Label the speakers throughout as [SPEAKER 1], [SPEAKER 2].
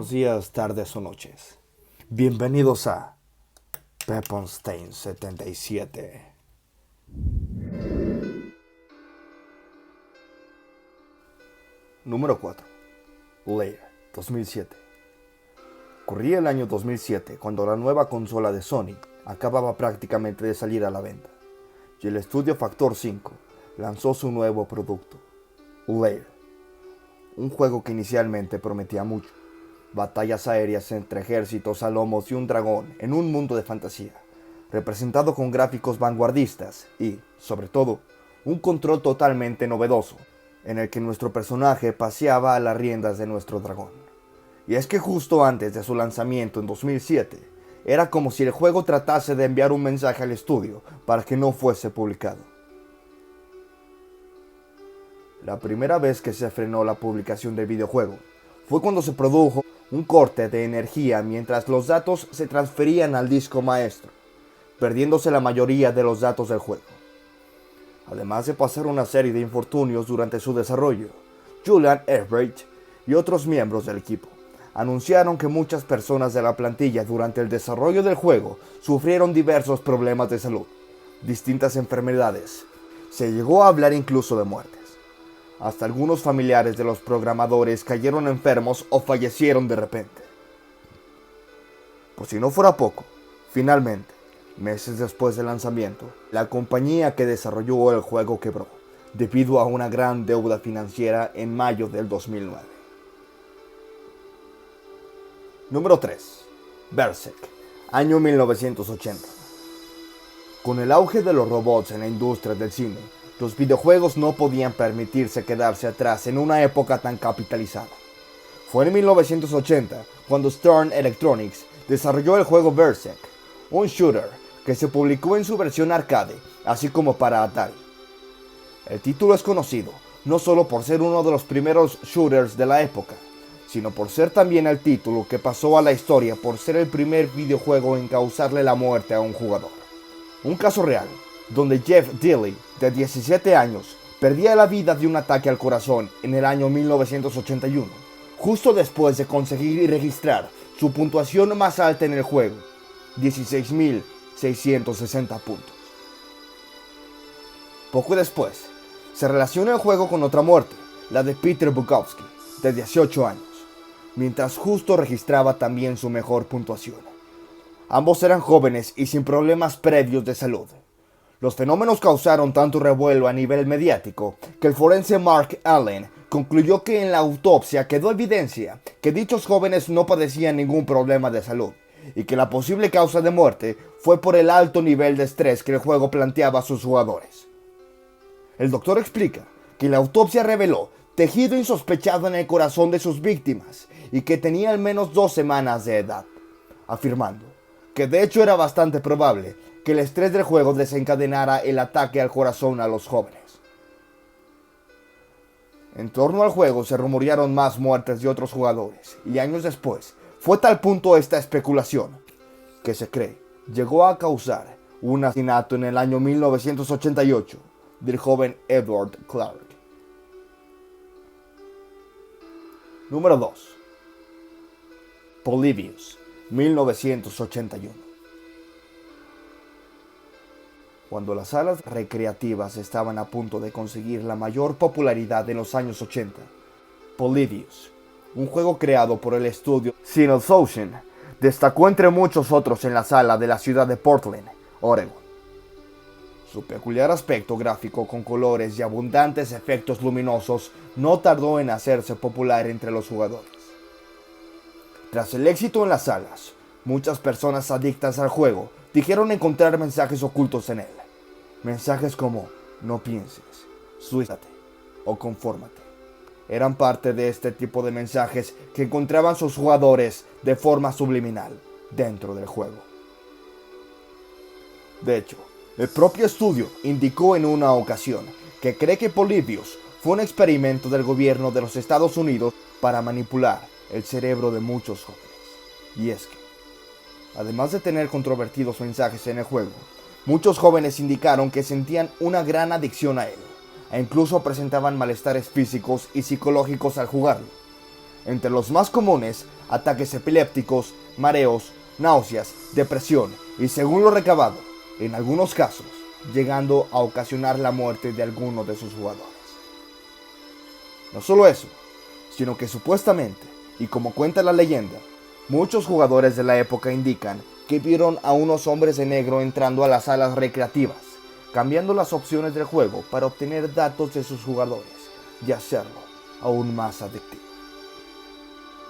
[SPEAKER 1] buenos días, tardes o noches. Bienvenidos a Peppenstein 77. Número 4. Lair, 2007. Corría el año 2007 cuando la nueva consola de Sony acababa prácticamente de salir a la venta y el estudio Factor 5 lanzó su nuevo producto, Lair. Un juego que inicialmente prometía mucho. Batallas aéreas entre ejércitos a lomos y un dragón en un mundo de fantasía, representado con gráficos vanguardistas y, sobre todo, un control totalmente novedoso, en el que nuestro personaje paseaba a las riendas de nuestro dragón. Y es que justo antes de su lanzamiento en 2007, era como si el juego tratase de enviar un mensaje al estudio para que no fuese publicado. La primera vez que se frenó la publicación del videojuego fue cuando se produjo un corte de energía mientras los datos se transferían al disco maestro, perdiéndose la mayoría de los datos del juego. Además de pasar una serie de infortunios durante su desarrollo, Julian Ehrbeich y otros miembros del equipo anunciaron que muchas personas de la plantilla durante el desarrollo del juego sufrieron diversos problemas de salud, distintas enfermedades. Se llegó a hablar incluso de muertes. Hasta algunos familiares de los programadores cayeron enfermos o fallecieron de repente. Por si no fuera poco, finalmente, meses después del lanzamiento, la compañía que desarrolló el juego quebró, debido a una gran deuda financiera en mayo del 2009. Número 3. Berserk, año 1980. Con el auge de los robots en la industria del cine, los videojuegos no podían permitirse quedarse atrás en una época tan capitalizada. Fue en 1980 cuando Stern Electronics desarrolló el juego Berserk, un shooter que se publicó en su versión arcade, así como para Atari. El título es conocido no solo por ser uno de los primeros shooters de la época, sino por ser también el título que pasó a la historia por ser el primer videojuego en causarle la muerte a un jugador. Un caso real, donde Jeff Dilley, de 17 años, perdía la vida de un ataque al corazón en el año 1981, justo después de conseguir y registrar su puntuación más alta en el juego, 16.660 puntos. Poco después, se relaciona el juego con otra muerte, la de Peter Bukowski, de 18 años, mientras justo registraba también su mejor puntuación. Ambos eran jóvenes y sin problemas previos de salud. Los fenómenos causaron tanto revuelo a nivel mediático que el forense Mark Allen concluyó que en la autopsia quedó evidencia que dichos jóvenes no padecían ningún problema de salud y que la posible causa de muerte fue por el alto nivel de estrés que el juego planteaba a sus jugadores. El doctor explica que la autopsia reveló tejido insospechado en el corazón de sus víctimas y que tenía al menos 2 semanas de edad, afirmando que de hecho era bastante probable que el estrés del juego desencadenara el ataque al corazón a los jóvenes. En torno al juego se rumorearon más muertes de otros jugadores, y años después, fue tal punto esta especulación, que se cree llegó a causar un asesinato en el año 1988 del joven Edward Clark. Número 2. Polybius, 1981. Cuando las salas recreativas estaban a punto de conseguir la mayor popularidad en los años 80, Polybius, un juego creado por el estudio Sinus Ocean, destacó entre muchos otros en la sala de la ciudad de Portland, Oregon. Su peculiar aspecto gráfico con colores y abundantes efectos luminosos no tardó en hacerse popular entre los jugadores. Tras el éxito en las salas, muchas personas adictas al juego dijeron encontrar mensajes ocultos en él. Mensajes como no pienses, suícate o confórmate. Eran parte de este tipo de mensajes que encontraban sus jugadores de forma subliminal dentro del juego. De hecho, el propio estudio indicó en una ocasión que cree que Polybius fue un experimento del gobierno de los Estados Unidos para manipular el cerebro de muchos jóvenes. Y es que, además de tener controvertidos mensajes en el juego, muchos jóvenes indicaron que sentían una gran adicción a él, e incluso presentaban malestares físicos y psicológicos al jugarlo. Entre los más comunes, ataques epilépticos, mareos, náuseas, depresión y, según lo recabado, en algunos casos, llegando a ocasionar la muerte de alguno de sus jugadores. No solo eso, sino que supuestamente, y como cuenta la leyenda, muchos jugadores de la época indican que vieron a unos hombres de negro entrando a las salas recreativas, cambiando las opciones del juego para obtener datos de sus jugadores y hacerlo aún más adictivo.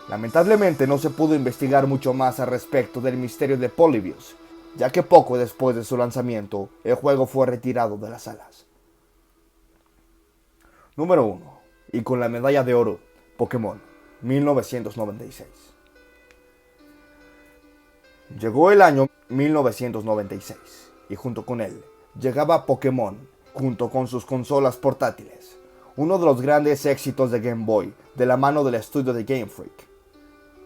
[SPEAKER 1] Lamentablemente no se pudo investigar mucho más al respecto del misterio de Polybius, ya que poco después de su lanzamiento, el juego fue retirado de las salas. Número 1. Y con la medalla de oro, Pokémon, 1996. Llegó el año 1996, y junto con él, llegaba Pokémon, junto con sus consolas portátiles, uno de los grandes éxitos de Game Boy, de la mano del estudio de Game Freak.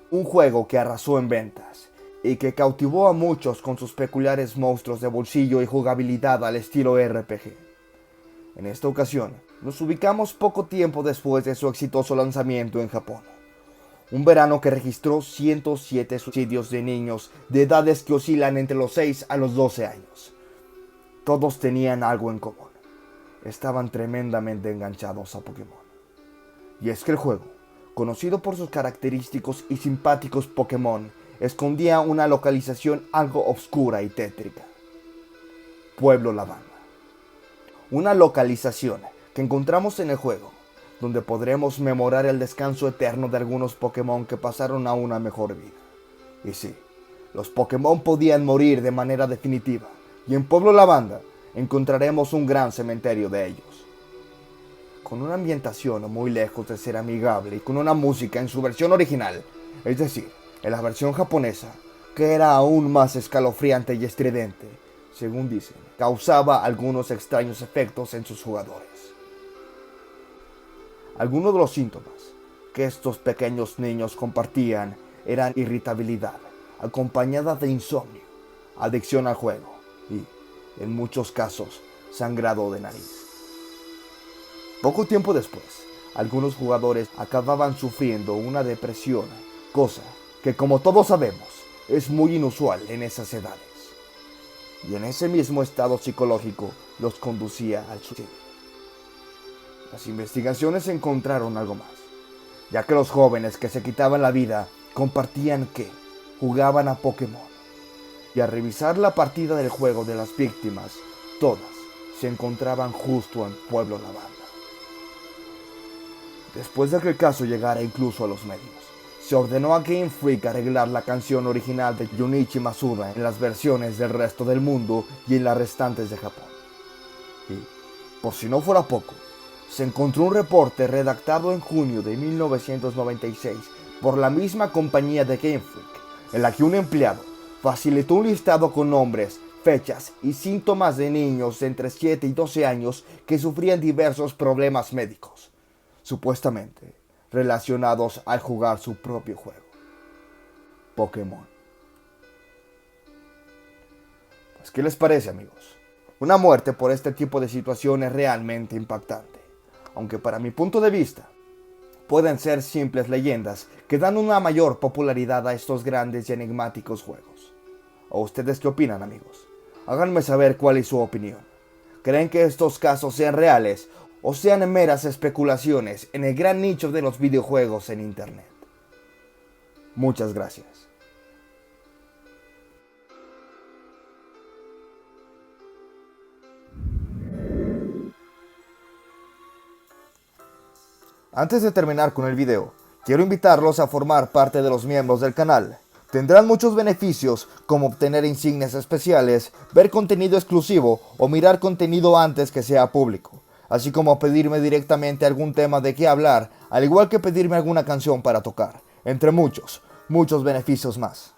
[SPEAKER 1] Un juego que arrasó en ventas, y que cautivó a muchos con sus peculiares monstruos de bolsillo y jugabilidad al estilo RPG. En esta ocasión, nos ubicamos poco tiempo después de su exitoso lanzamiento en Japón. Un verano que registró 107 suicidios de niños de edades que oscilan entre los 6 a los 12 años. Todos tenían algo en común. Estaban tremendamente enganchados a Pokémon. Y es que el juego, conocido por sus característicos y simpáticos Pokémon, escondía una localización algo oscura y tétrica. Pueblo Lavanda. Una localización que encontramos en el juego, donde podremos memorar el descanso eterno de algunos Pokémon que pasaron a una mejor vida. Y sí, los Pokémon podían morir de manera definitiva, y en Pueblo Lavanda encontraremos un gran cementerio de ellos. Con una ambientación muy lejos de ser amigable y con una música en su versión original, es decir, en la versión japonesa, que era aún más escalofriante y estridente, según dicen, causaba algunos extraños efectos en sus jugadores. Algunos de los síntomas que estos pequeños niños compartían eran irritabilidad, acompañada de insomnio, adicción al juego y, en muchos casos, sangrado de nariz. Poco tiempo después, algunos jugadores acababan sufriendo una depresión, cosa que, como todos sabemos, es muy inusual en esas edades. Y en ese mismo estado psicológico los conducía al suicidio. Las investigaciones encontraron algo más, ya que los jóvenes que se quitaban la vida compartían que jugaban a Pokémon. Y al revisar la partida del juego de las víctimas, todas se encontraban justo en Pueblo Lavanda. Después de que el caso llegara incluso a los medios, se ordenó a Game Freak arreglar la canción original de Junichi Masuda en las versiones del resto del mundo y en las restantes de Japón. Y, por si no fuera poco, se encontró un reporte redactado en junio de 1996 por la misma compañía de Game Freak, en la que un empleado facilitó un listado con nombres, fechas y síntomas de niños de entre 7 y 12 años que sufrían diversos problemas médicos, supuestamente relacionados al jugar su propio juego, Pokémon. Pues, ¿qué les parece, amigos? Una muerte por este tipo de situación es realmente impactante, aunque para mi punto de vista, pueden ser simples leyendas que dan una mayor popularidad a estos grandes y enigmáticos juegos. ¿O ustedes qué opinan, amigos? Háganme saber cuál es su opinión. ¿Creen que estos casos sean reales o sean meras especulaciones en el gran nicho de los videojuegos en Internet? Muchas gracias. Antes de terminar con el video, quiero invitarlos a formar parte de los miembros del canal. Tendrán muchos beneficios como obtener insignias especiales, ver contenido exclusivo o mirar contenido antes que sea público, así como pedirme directamente algún tema de qué hablar, al igual que pedirme alguna canción para tocar, entre muchos beneficios más.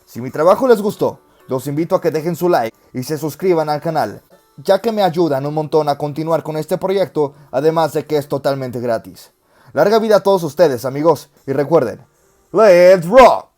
[SPEAKER 1] Si mi trabajo les gustó, los invito a que dejen su like y se suscriban al canal, ya que me ayudan un montón a continuar con este proyecto, además de que es totalmente gratis. Larga vida a todos ustedes, amigos, y recuerden, ¡Let's rock!